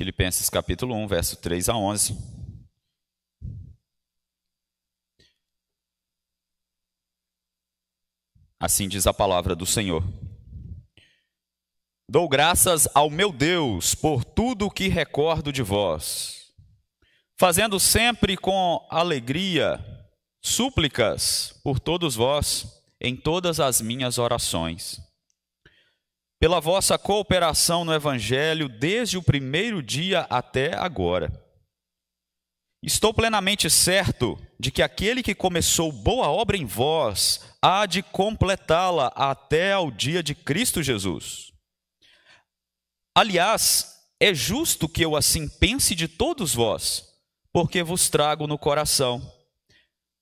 Filipenses capítulo 1, verso 3 a 11. Assim diz a palavra do Senhor. Dou graças ao meu Deus por tudo o que recordo de vós, fazendo sempre com alegria súplicas por todos vós em todas as minhas orações, pela vossa cooperação no Evangelho desde o primeiro dia até agora. Estou plenamente certo de que aquele que começou boa obra em vós há de completá-la até ao dia de Cristo Jesus. Aliás, é justo que eu assim pense de todos vós, porque vos trago no coração,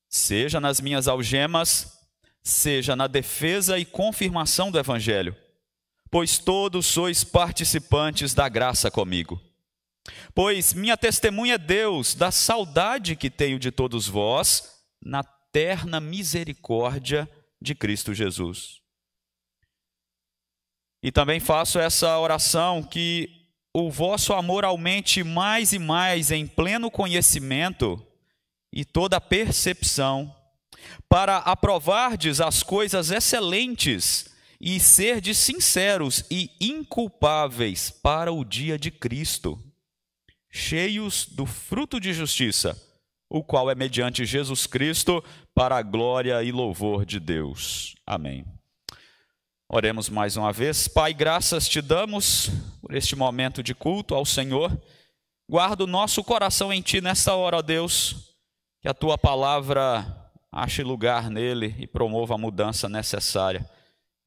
seja nas minhas algemas, seja na defesa e confirmação do Evangelho, pois todos sois participantes da graça comigo. Pois minha testemunha é Deus da saudade que tenho de todos vós na terna misericórdia de Cristo Jesus. E também faço essa oração que o vosso amor aumente mais e mais em pleno conhecimento e toda percepção, para aprovardes as coisas excelentes e serdes sinceros e inculpáveis para o dia de Cristo, cheios do fruto de justiça, o qual é mediante Jesus Cristo, para a glória e louvor de Deus. Amém. Oremos mais uma vez. Pai, graças te damos por este momento de culto ao Senhor. Guarda o nosso coração em ti nesta hora, ó Deus, que a tua palavra ache lugar nele e promova a mudança necessária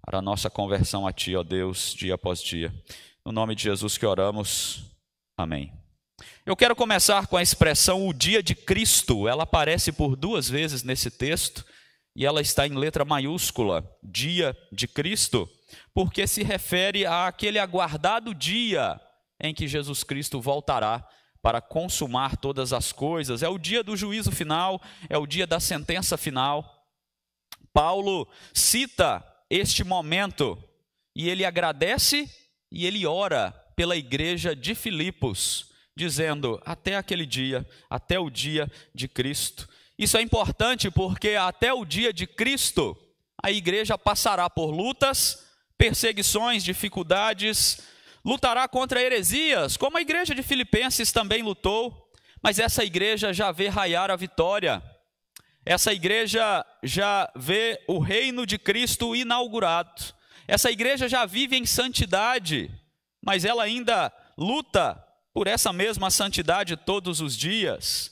para a nossa conversão a ti, ó Deus, dia após dia. No nome de Jesus que oramos. Amém. Eu quero começar com a expressão o dia de Cristo. Ela aparece por 2 vezes nesse texto e ela está em letra maiúscula, dia de Cristo, porque se refere àquele aguardado dia em que Jesus Cristo voltará para consumar todas as coisas. É o dia do juízo final, é o dia da sentença final. Paulo cita este momento e ele agradece e ele ora pela igreja de Filipos, dizendo até aquele dia, até o dia de Cristo. Isso é importante porque até o dia de Cristo a igreja passará por lutas, perseguições, dificuldades, lutará contra heresias, como a igreja de Filipenses também lutou, mas essa igreja já vê raiar a vitória. Essa igreja já vê o reino de Cristo inaugurado. Essa igreja já vive em santidade, mas ela ainda luta por essa mesma santidade todos os dias.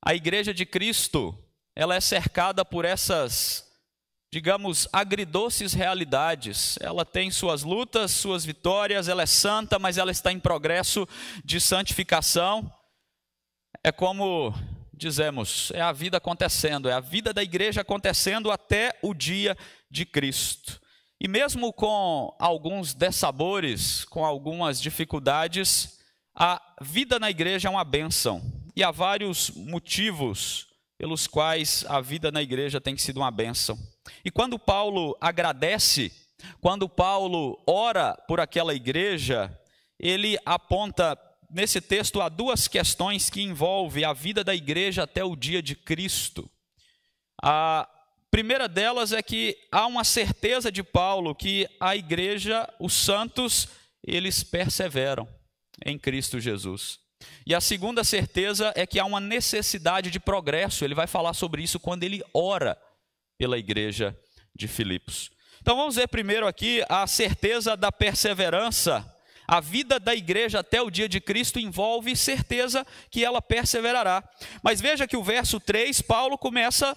A igreja de Cristo, ela é cercada por essas, digamos, agridoces realidades. Ela tem suas lutas, suas vitórias, ela é santa, mas ela está em progresso de santificação. É como dizemos, é a vida acontecendo, é a vida da igreja acontecendo até o dia de Cristo. E mesmo com alguns dessabores, com algumas dificuldades, a vida na igreja é uma bênção. E há vários motivos pelos quais a vida na igreja tem sido uma bênção. E quando Paulo agradece, quando Paulo ora por aquela igreja, ele aponta nesse texto há 2 questões que envolvem a vida da igreja até o dia de Cristo. A primeira delas é que há uma certeza de Paulo que a igreja, os santos, eles perseveram em Cristo Jesus. E a segunda certeza é que há uma necessidade de progresso. Ele vai falar sobre isso quando ele ora pela igreja de Filipos. Então vamos ver primeiro aqui a certeza da perseverança. A vida da igreja até o dia de Cristo envolve certeza que ela perseverará. Mas veja que o verso 3, Paulo começa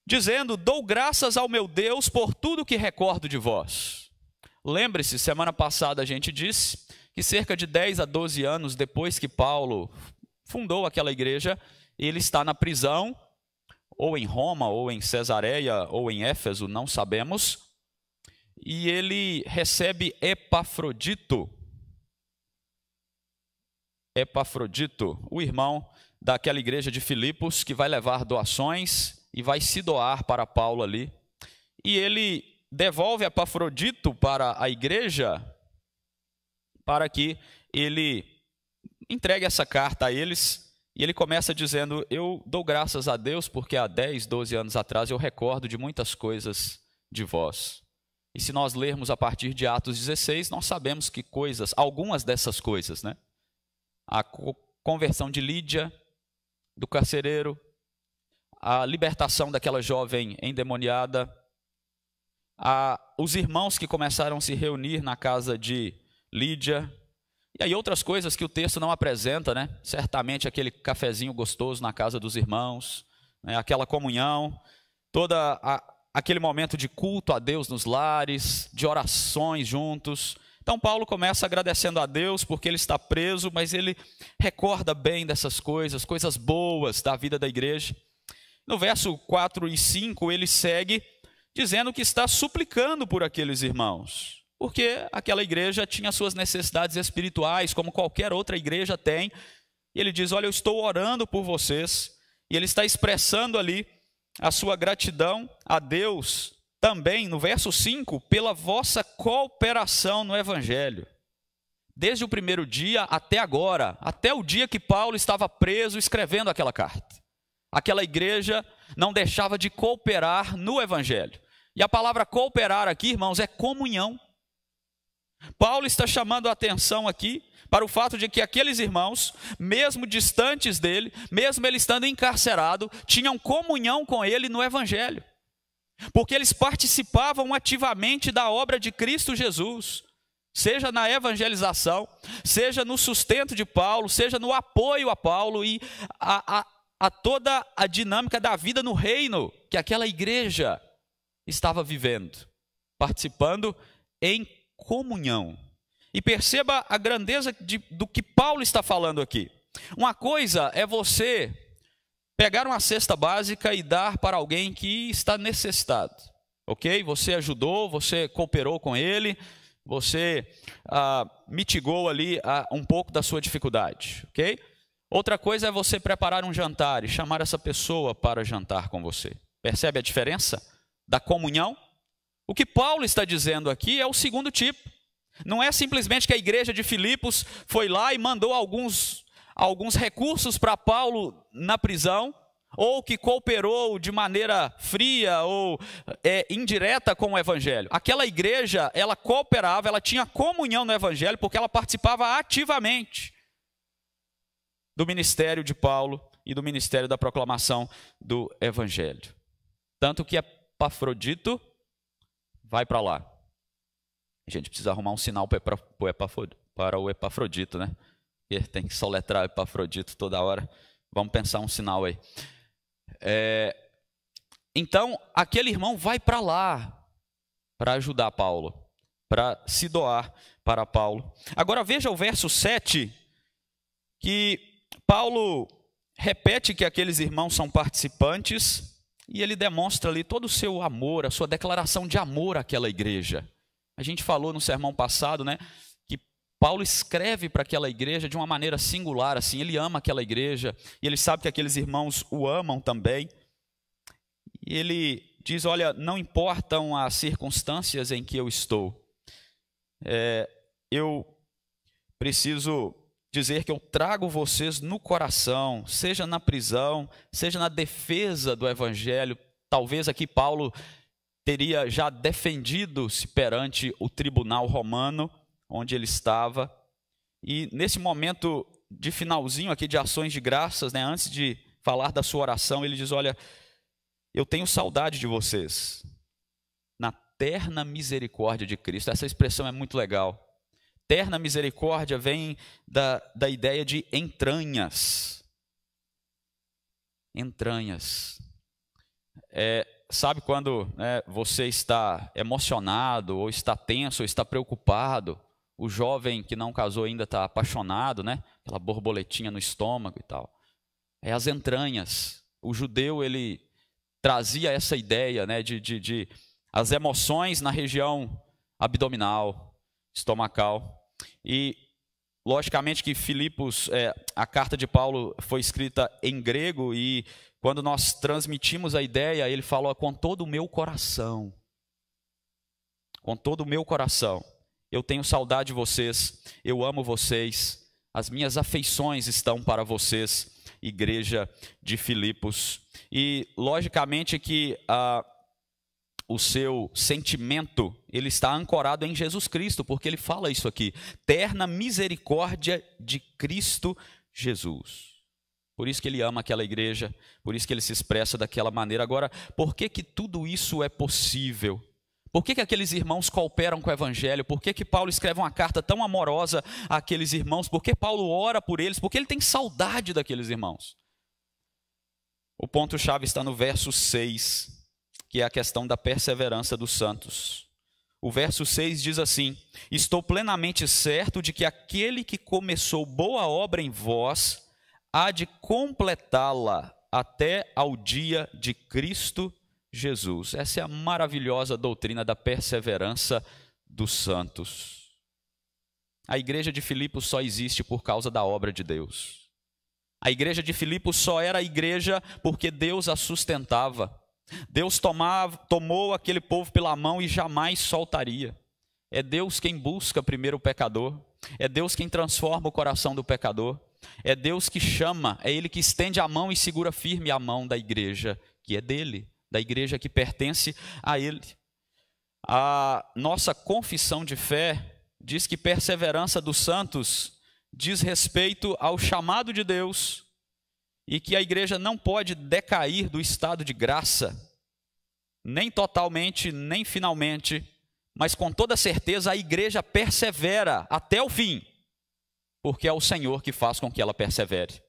dizendo: dou graças ao meu Deus por tudo que recordo de vós. Lembre-se, semana passada a gente disse que cerca de 10 a 12 anos depois que Paulo fundou aquela igreja, ele está na prisão, ou em Roma, ou em Cesareia, ou em Éfeso, não sabemos, e ele recebe Epafrodito, o irmão daquela igreja de Filipos, que vai levar doações e vai se doar para Paulo ali, e ele devolve Epafrodito para a igreja, para que ele entregue essa carta a eles, e ele começa dizendo: eu dou graças a Deus porque há 10, 12 anos atrás eu recordo de muitas coisas de vós. E se nós lermos a partir de Atos 16, nós sabemos que algumas dessas coisas, né? A conversão de Lídia, do carcereiro, a libertação daquela jovem endemoniada, os irmãos que começaram a se reunir na casa de Lídia, e aí outras coisas que o texto não apresenta, né? Certamente aquele cafezinho gostoso na casa dos irmãos, né? Aquela comunhão, aquele momento de culto a Deus nos lares, de orações juntos. Então Paulo começa agradecendo a Deus porque ele está preso, mas ele recorda bem dessas coisas boas da vida da igreja. No verso 4 e 5 ele segue dizendo que está suplicando por aqueles irmãos, porque aquela igreja tinha suas necessidades espirituais, como qualquer outra igreja tem. E ele diz: olha, eu estou orando por vocês. E ele está expressando ali a sua gratidão a Deus também, no verso 5, pela vossa cooperação no evangelho. Desde o primeiro dia até agora, até o dia que Paulo estava preso escrevendo aquela carta. Aquela igreja não deixava de cooperar no evangelho. E a palavra cooperar aqui, irmãos, é comunhão. Paulo está chamando a atenção aqui para o fato de que aqueles irmãos, mesmo distantes dele, mesmo ele estando encarcerado, tinham comunhão com ele no evangelho. Porque eles participavam ativamente da obra de Cristo Jesus, seja na evangelização, seja no sustento de Paulo, seja no apoio a Paulo e a toda a dinâmica da vida no reino que aquela igreja estava vivendo, participando em comunhão. E perceba a grandeza do que Paulo está falando aqui. Uma coisa é você pegar uma cesta básica e dar para alguém que está necessitado, ok? Você ajudou, você cooperou com ele, você mitigou ali um pouco da sua dificuldade, ok? Outra coisa é você preparar um jantar e chamar essa pessoa para jantar com você. Percebe a diferença da comunhão? O que Paulo está dizendo aqui é o segundo tipo. Não é simplesmente que a igreja de Filipos foi lá e mandou alguns recursos para Paulo na prisão, ou que cooperou de maneira fria ou indireta com o evangelho. Aquela igreja, ela cooperava, ela tinha comunhão no evangelho, porque ela participava ativamente do ministério de Paulo e do ministério da proclamação do evangelho. Tanto que Epafrodito vai para lá. A gente precisa arrumar um sinal para o Epafrodito, né? Porque tem que soletrar Epafrodito toda hora. Vamos pensar um sinal aí. Então, aquele irmão vai para lá para ajudar Paulo, para se doar para Paulo. Agora veja o verso 7, que Paulo repete que aqueles irmãos são participantes e ele demonstra ali todo o seu amor, a sua declaração de amor àquela igreja. A gente falou no sermão passado, né, que Paulo escreve para aquela igreja de uma maneira singular, assim, ele ama aquela igreja e ele sabe que aqueles irmãos o amam também. E ele diz: olha, não importam as circunstâncias em que eu estou, eu preciso dizer que eu trago vocês no coração, seja na prisão, seja na defesa do evangelho. Talvez aqui Paulo teria já defendido-se perante o tribunal romano, onde ele estava. E nesse momento de finalzinho aqui de ações de graças, né, antes de falar da sua oração, ele diz: olha, eu tenho saudade de vocês, na terna misericórdia de Cristo. Essa expressão é muito legal. Terna misericórdia vem da ideia de entranhas. Entranhas. Sabe quando você está emocionado, ou está tenso, ou está preocupado? O jovem que não casou ainda está apaixonado, né? Aquela borboletinha no estômago e tal. É as entranhas. O judeu, ele trazia essa ideia, né, de as emoções na região abdominal, estomacal. E logicamente que Filipos, a carta de Paulo foi escrita em grego, e quando nós transmitimos a ideia, ele fala: com todo o meu coração, com todo o meu coração, eu tenho saudade de vocês, eu amo vocês, as minhas afeições estão para vocês, igreja de Filipos. E, logicamente, que o seu sentimento, ele está ancorado em Jesus Cristo, porque ele fala isso aqui: terna misericórdia de Cristo Jesus. Por isso que ele ama aquela igreja, por isso que ele se expressa daquela maneira. Agora, por que que tudo isso é possível? Por que que aqueles irmãos cooperam com o evangelho? Por que que Paulo escreve uma carta tão amorosa àqueles irmãos? Por que Paulo ora por eles? Porque ele tem saudade daqueles irmãos. O ponto-chave está no verso 6, que é a questão da perseverança dos santos. O verso 6 diz assim: estou plenamente certo de que aquele que começou boa obra em vós há de completá-la até ao dia de Cristo Jesus. Essa é a maravilhosa doutrina da perseverança dos santos. A igreja de Filipos só existe por causa da obra de Deus. A igreja de Filipos só era igreja porque Deus a sustentava. Deus tomou aquele povo pela mão e jamais soltaria. É Deus quem busca primeiro o pecador. É Deus quem transforma o coração do pecador. É Deus que chama, é Ele que estende a mão e segura firme a mão da igreja que é dele, da igreja que pertence a Ele. A nossa confissão de fé diz que perseverança dos santos diz respeito ao chamado de Deus e que a igreja não pode decair do estado de graça, nem totalmente, nem finalmente, mas com toda certeza a igreja persevera até o fim, porque é o Senhor que faz com que ela persevere.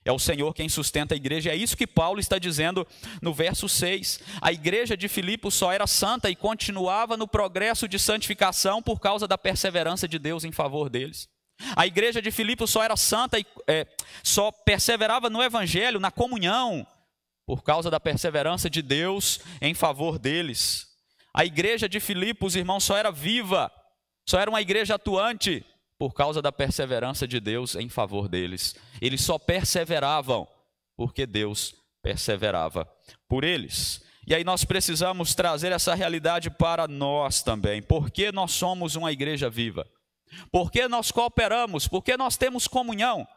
É o Senhor quem sustenta a igreja. É isso que Paulo está dizendo no verso 6. A igreja de Filipos só era santa e continuava no progresso de santificação por causa da perseverança de Deus em favor deles. A igreja de Filipos só era santa e só perseverava no evangelho, na comunhão, por causa da perseverança de Deus em favor deles. A igreja de Filipos, irmãos, só era viva, só era uma igreja atuante por causa da perseverança de Deus em favor deles. Eles só perseveravam porque Deus perseverava por eles. E aí nós precisamos trazer essa realidade para nós também. Por que nós somos uma igreja viva? Por que nós cooperamos? Por que nós temos comunhão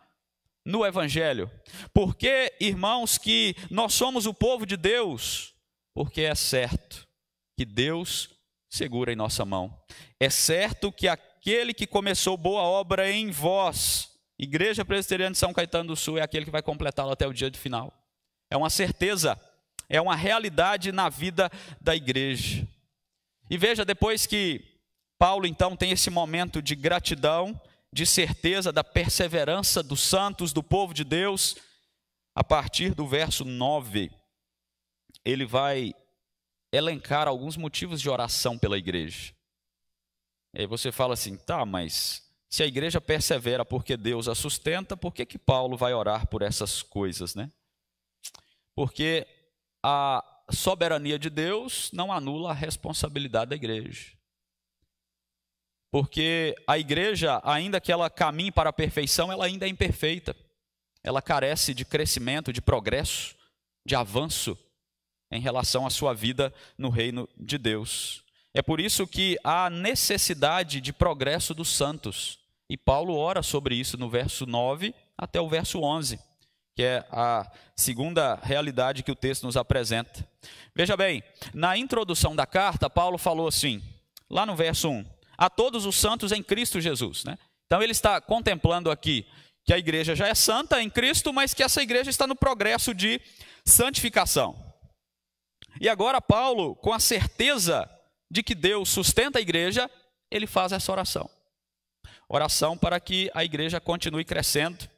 no evangelho? Por que, irmãos, que nós somos o povo de Deus? Porque é certo que Deus segura em nossa mão. É certo que aquele que começou boa obra em vós, Igreja Presbiteriana de São Caetano do Sul, é aquele que vai completá-lo até o dia do final. É uma certeza, é uma realidade na vida da igreja. E veja, depois que Paulo então tem esse momento de gratidão, de certeza da perseverança dos santos, do povo de Deus, a partir do verso 9, ele vai elencar alguns motivos de oração pela igreja. E aí você fala assim, tá, mas se a igreja persevera porque Deus a sustenta, por que Paulo vai orar por essas coisas, né? Porque a soberania de Deus não anula a responsabilidade da igreja. Porque a igreja, ainda que ela caminhe para a perfeição, ela ainda é imperfeita. Ela carece de crescimento, de progresso, de avanço em relação à sua vida no reino de Deus. É por isso que há necessidade de progresso dos santos. E Paulo ora sobre isso no verso 9 até o verso 11, que é a segunda realidade que o texto nos apresenta. Veja bem, na introdução da carta, Paulo falou assim, lá no verso 1, a todos os santos em Cristo Jesus, né? Então ele está contemplando aqui que a igreja já é santa em Cristo, mas que essa igreja está no progresso de santificação. E agora Paulo, com a certeza de que Deus sustenta a igreja, ele faz essa oração. Oração para que a igreja continue crescendo,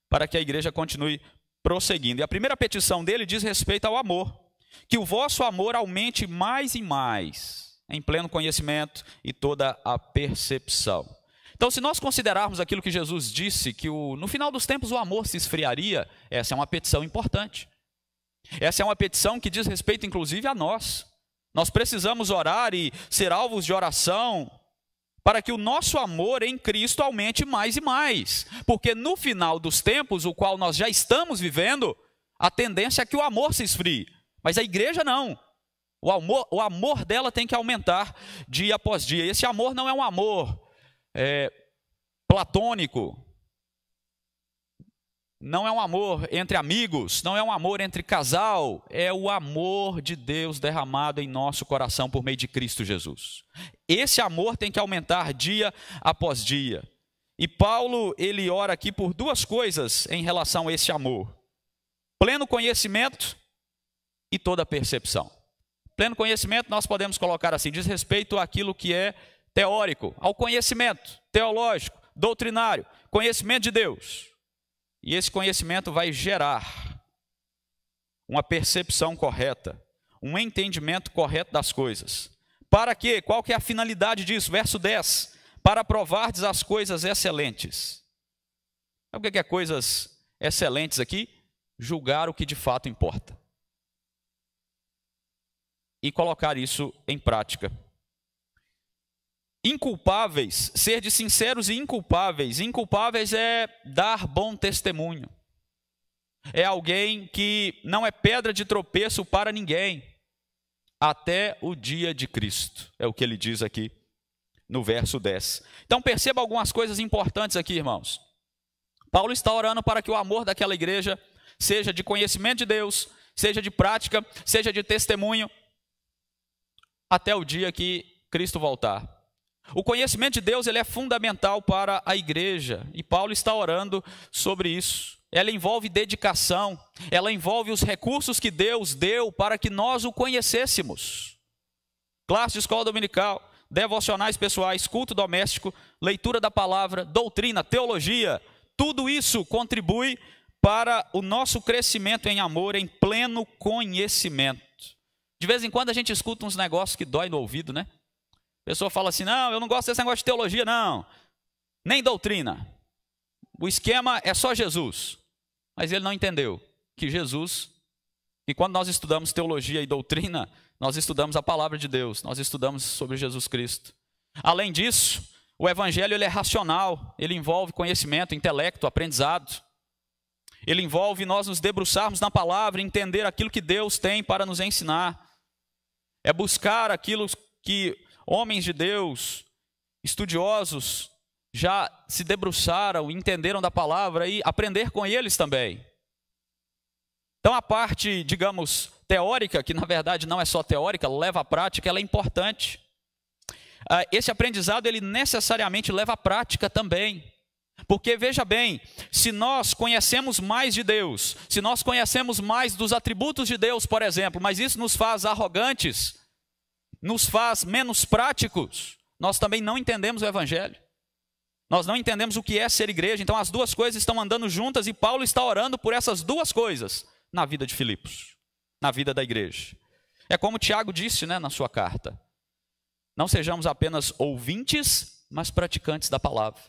para que a igreja continue prosseguindo. E a primeira petição dele diz respeito ao amor. Que o vosso amor aumente mais e mais, em pleno conhecimento e toda a percepção. Então, se nós considerarmos aquilo que Jesus disse, que no final dos tempos o amor se esfriaria, essa é uma petição importante. Essa é uma petição que diz respeito, inclusive, a nós. Nós precisamos orar e ser alvos de oração para que o nosso amor em Cristo aumente mais e mais. Porque no final dos tempos, o qual nós já estamos vivendo, a tendência é que o amor se esfrie. Mas a igreja não. O amor dela tem que aumentar dia após dia. Esse amor não é um amor platônico, não é um amor entre amigos, não é um amor entre casal, é o amor de Deus derramado em nosso coração por meio de Cristo Jesus. Esse amor tem que aumentar dia após dia. E Paulo, ele ora aqui por duas coisas em relação a esse amor: pleno conhecimento e toda percepção. Pleno conhecimento nós podemos colocar assim, diz respeito àquilo que é teórico, ao conhecimento teológico, doutrinário, conhecimento de Deus. E esse conhecimento vai gerar uma percepção correta, um entendimento correto das coisas. Para quê? Qual que é a finalidade disso? Verso 10. Para provardes as coisas excelentes. Sabe o que é coisas excelentes aqui? Julgar o que de fato importa. E colocar isso em prática. Inculpáveis, ser de sinceros e inculpáveis. Inculpáveis é dar bom testemunho. É alguém que não é pedra de tropeço para ninguém, até o dia de Cristo. É o que ele diz aqui no verso 10. Então perceba algumas coisas importantes aqui, irmãos. Paulo está orando para que o amor daquela igreja seja de conhecimento de Deus, seja de prática, seja de testemunho, até o dia que Cristo voltar. O conhecimento de Deus, ele é fundamental para a igreja, e Paulo está orando sobre isso. Ela envolve dedicação, ela envolve os recursos que Deus deu para que nós o conhecêssemos. Classe de escola dominical, devocionais pessoais, culto doméstico, leitura da palavra, doutrina, teologia, tudo isso contribui para o nosso crescimento em amor, em pleno conhecimento. De vez em quando a gente escuta uns negócios que dói no ouvido, né? A pessoa fala assim, não, eu não gosto desse negócio de teologia, não, nem doutrina. O esquema é só Jesus. Mas ele não entendeu que Jesus, e quando nós estudamos teologia e doutrina, nós estudamos a palavra de Deus, nós estudamos sobre Jesus Cristo. Além disso, o evangelho ele é racional, ele envolve conhecimento, intelecto, aprendizado. Ele envolve nós nos debruçarmos na palavra, entender aquilo que Deus tem para nos ensinar. É buscar aquilo que homens de Deus, estudiosos, já se debruçaram, entenderam da palavra e aprender com eles também. Então a parte, digamos, teórica, que na verdade não é só teórica, leva à prática, ela é importante. Esse aprendizado, ele necessariamente leva à prática também. Porque veja bem, se nós conhecemos mais de Deus, se nós conhecemos mais dos atributos de Deus, por exemplo, mas isso nos faz arrogantes, nos faz menos práticos, nós também não entendemos o evangelho. Nós não entendemos o que é ser igreja. Então as duas coisas estão andando juntas e Paulo está orando por essas duas coisas na vida de Filipos, na vida da igreja. É como Tiago disse, né, na sua carta. Não sejamos apenas ouvintes, mas praticantes da palavra.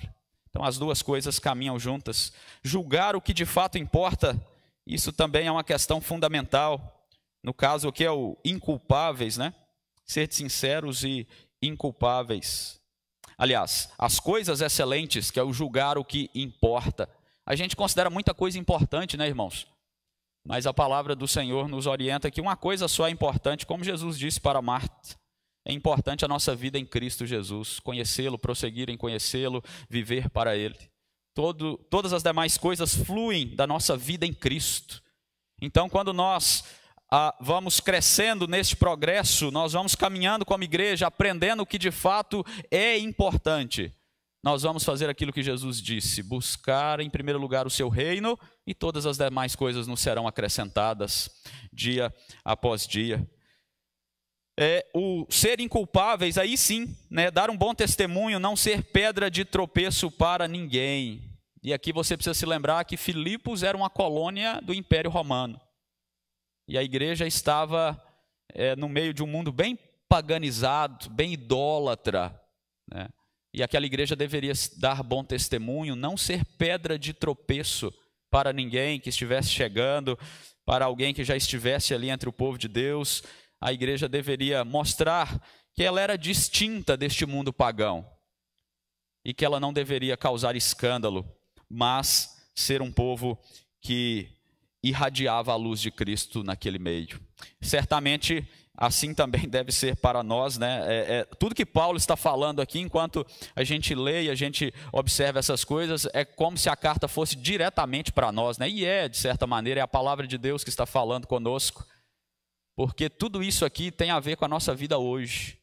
Então as duas coisas caminham juntas. Julgar o que de fato importa, isso também é uma questão fundamental. No caso aqui é o inculpáveis, né? Ser sinceros e inculpáveis. Aliás, as coisas excelentes, que é o julgar o que importa. A gente considera muita coisa importante, né, irmãos? Mas a palavra do Senhor nos orienta que uma coisa só é importante, como Jesus disse para Marta. É importante a nossa vida em Cristo Jesus, conhecê-lo, prosseguir em conhecê-lo, viver para Ele. Todas as demais coisas fluem da nossa vida em Cristo. Então, quando nós vamos crescendo neste progresso, nós vamos caminhando como igreja, aprendendo o que de fato é importante. Nós vamos fazer aquilo que Jesus disse, buscar em primeiro lugar o seu reino e todas as demais coisas nos serão acrescentadas dia após dia. O ser inculpáveis, aí sim, né, dar um bom testemunho, não ser pedra de tropeço para ninguém. E aqui você precisa se lembrar que Filipos era uma colônia do Império Romano. E a igreja estava no meio de um mundo bem paganizado, bem idólatra, né? E aquela igreja deveria dar bom testemunho, não ser pedra de tropeço para ninguém que estivesse chegando, para alguém que já estivesse ali entre o povo de Deus. A igreja deveria mostrar que ela era distinta deste mundo pagão e que ela não deveria causar escândalo, mas ser um povo que irradiava a luz de Cristo naquele meio. Certamente, assim também deve ser para nós, né? Tudo que Paulo está falando aqui, enquanto a gente lê e a gente observa essas coisas, é como se a carta fosse diretamente para nós, né? E de certa maneira, é a palavra de Deus que está falando conosco, porque tudo isso aqui tem a ver com a nossa vida hoje,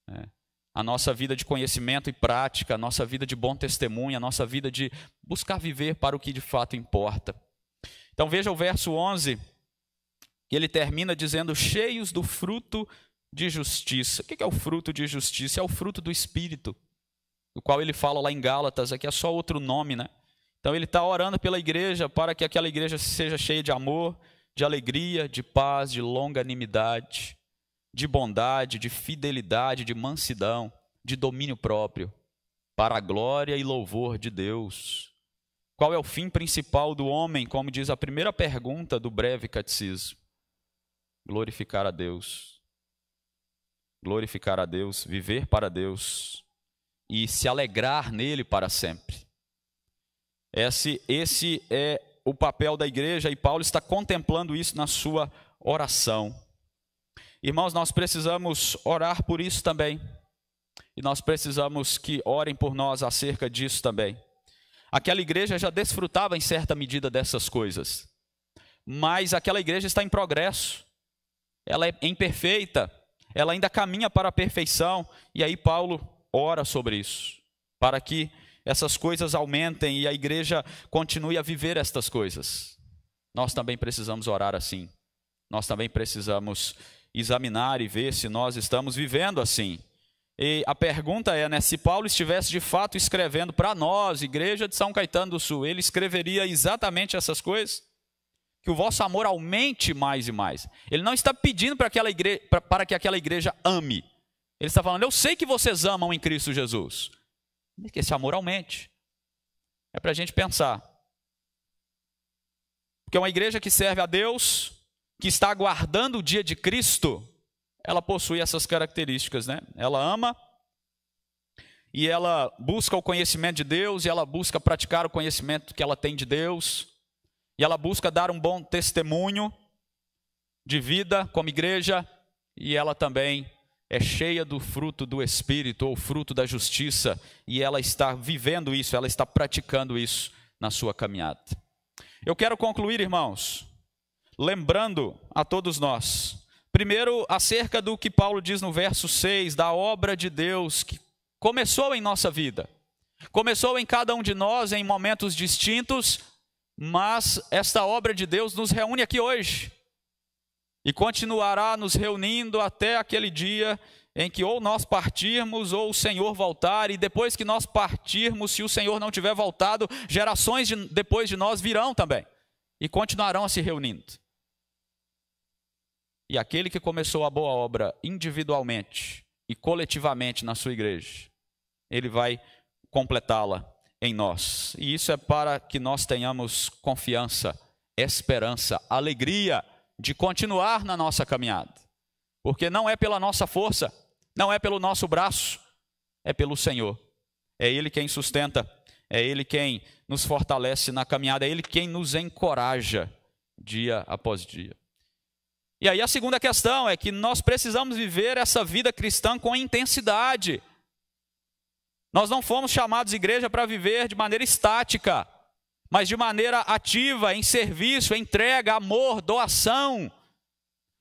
né? A nossa vida de conhecimento e prática, a nossa vida de bom testemunho, a nossa vida de buscar viver para o que de fato importa. Então veja o verso 11, que ele termina dizendo, cheios do fruto de justiça. O que é o fruto de justiça? É o fruto do Espírito, do qual ele fala lá em Gálatas, aqui é só outro nome, né? Então ele está orando pela igreja, para que aquela igreja seja cheia de amor, de alegria, de paz, de longanimidade, de bondade, de fidelidade, de mansidão, de domínio próprio, para a glória e louvor de Deus. Qual é o fim principal do homem, como diz a primeira pergunta do breve catecismo? Glorificar a Deus. Glorificar a Deus, viver para Deus e se alegrar nele para sempre. Esse é o papel da igreja e Paulo está contemplando isso na sua oração. Irmãos, nós precisamos orar por isso também. E nós precisamos que orem por nós acerca disso também. Aquela igreja já desfrutava em certa medida dessas coisas. Mas aquela igreja está em progresso. Ela é imperfeita. Ela ainda caminha para a perfeição. E aí Paulo ora sobre isso. Para que essas coisas aumentem e a igreja continue a viver estas coisas. Nós também precisamos orar assim. Nós também precisamos examinar e ver se nós estamos vivendo assim. E a pergunta é, né, se Paulo estivesse de fato escrevendo para nós, igreja de São Caetano do Sul, ele escreveria exatamente essas coisas? Que o vosso amor aumente mais e mais. Ele não está pedindo para que aquela igreja ame. Ele está falando, eu sei que vocês amam em Cristo Jesus. Que esse amor aumente. É para a gente pensar. Porque uma igreja que serve a Deus, que está aguardando o dia de Cristo, ela possui essas características, né? Ela ama e ela busca o conhecimento de Deus e ela busca praticar o conhecimento que ela tem de Deus e ela busca dar um bom testemunho de vida como igreja e ela também é cheia do fruto do Espírito ou fruto da justiça e ela está vivendo isso, ela está praticando isso na sua caminhada. Eu quero concluir, irmãos, lembrando a todos nós, primeiro, acerca do que Paulo diz no verso 6, da obra de Deus que começou em nossa vida. Começou em cada um de nós em momentos distintos, mas esta obra de Deus nos reúne aqui hoje. E continuará nos reunindo até aquele dia em que ou nós partirmos ou o Senhor voltar. E depois que nós partirmos, se o Senhor não tiver voltado, gerações depois de nós virão também. E continuarão se reunindo. E aquele que começou a boa obra individualmente e coletivamente na sua igreja, ele vai completá-la em nós. E isso é para que nós tenhamos confiança, esperança, alegria de continuar na nossa caminhada. Porque não é pela nossa força, não é pelo nosso braço, é pelo Senhor. É Ele quem sustenta, é Ele quem nos fortalece na caminhada, é Ele quem nos encoraja dia após dia. E aí a segunda questão é que nós precisamos viver essa vida cristã com intensidade. Nós não fomos chamados, igreja, para viver de maneira estática, mas de maneira ativa, em serviço, entrega, amor, doação.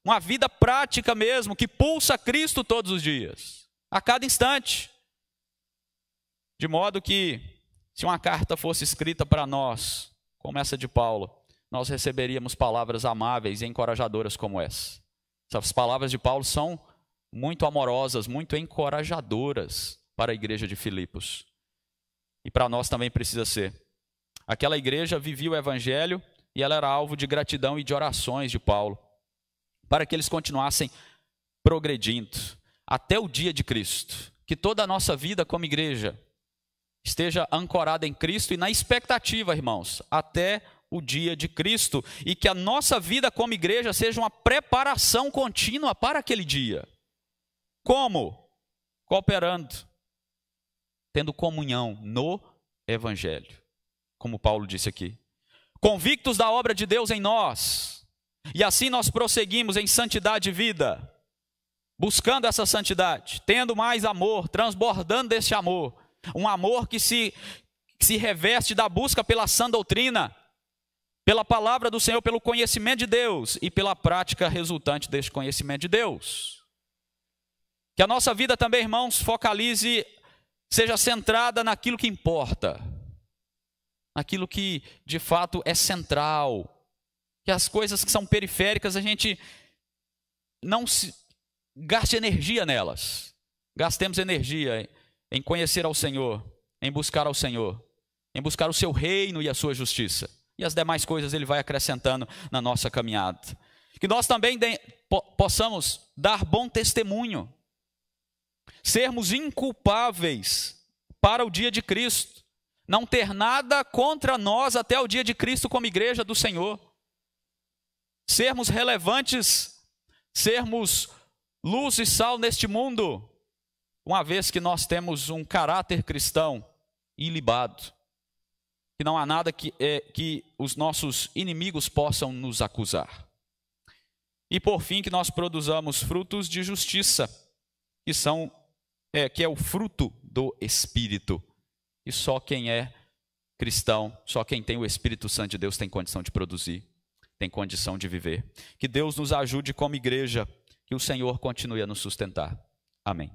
Uma vida prática mesmo, que pulsa Cristo todos os dias, a cada instante. De modo que, se uma carta fosse escrita para nós, como essa de Paulo, nós receberíamos palavras amáveis e encorajadoras como essa. Essas palavras de Paulo são muito amorosas, muito encorajadoras para a igreja de Filipos. E para nós também precisa ser. Aquela igreja vivia o evangelho e ela era alvo de gratidão e de orações de Paulo, para que eles continuassem progredindo até o dia de Cristo. Que toda a nossa vida como igreja esteja ancorada em Cristo e na expectativa, irmãos, até o dia de Cristo, e que a nossa vida como igreja seja uma preparação contínua para aquele dia. Como? Cooperando, tendo comunhão no Evangelho, como Paulo disse aqui. convictos da obra de Deus em nós. E assim nós prosseguimos em santidade de vida, buscando essa santidade, tendo mais amor, transbordando desse amor. Um amor que se reveste da busca pela sã doutrina, pela palavra do Senhor, pelo conhecimento de Deus e pela prática resultante deste conhecimento de Deus. Que a nossa vida também, irmãos, focalize, seja centrada naquilo que importa, naquilo que de fato é central. Que as coisas que são periféricas a gente não se gaste energia nelas. Gastemos energia em conhecer ao Senhor, em buscar ao Senhor, em buscar o seu reino e a sua justiça. E as demais coisas Ele vai acrescentando na nossa caminhada. Que nós também possamos dar bom testemunho, sermos inculpáveis para o dia de Cristo, não ter nada contra nós até o dia de Cristo como igreja do Senhor, sermos relevantes, sermos luz e sal neste mundo, uma vez que nós temos um caráter cristão ilibado, que não há nada que os nossos inimigos possam nos acusar. E por fim, que nós produzamos frutos de justiça, que é o fruto do Espírito. E só quem é cristão, só quem tem o Espírito Santo de Deus tem condição de produzir, tem condição de viver. Que Deus nos ajude como igreja, que o Senhor continue a nos sustentar. Amém.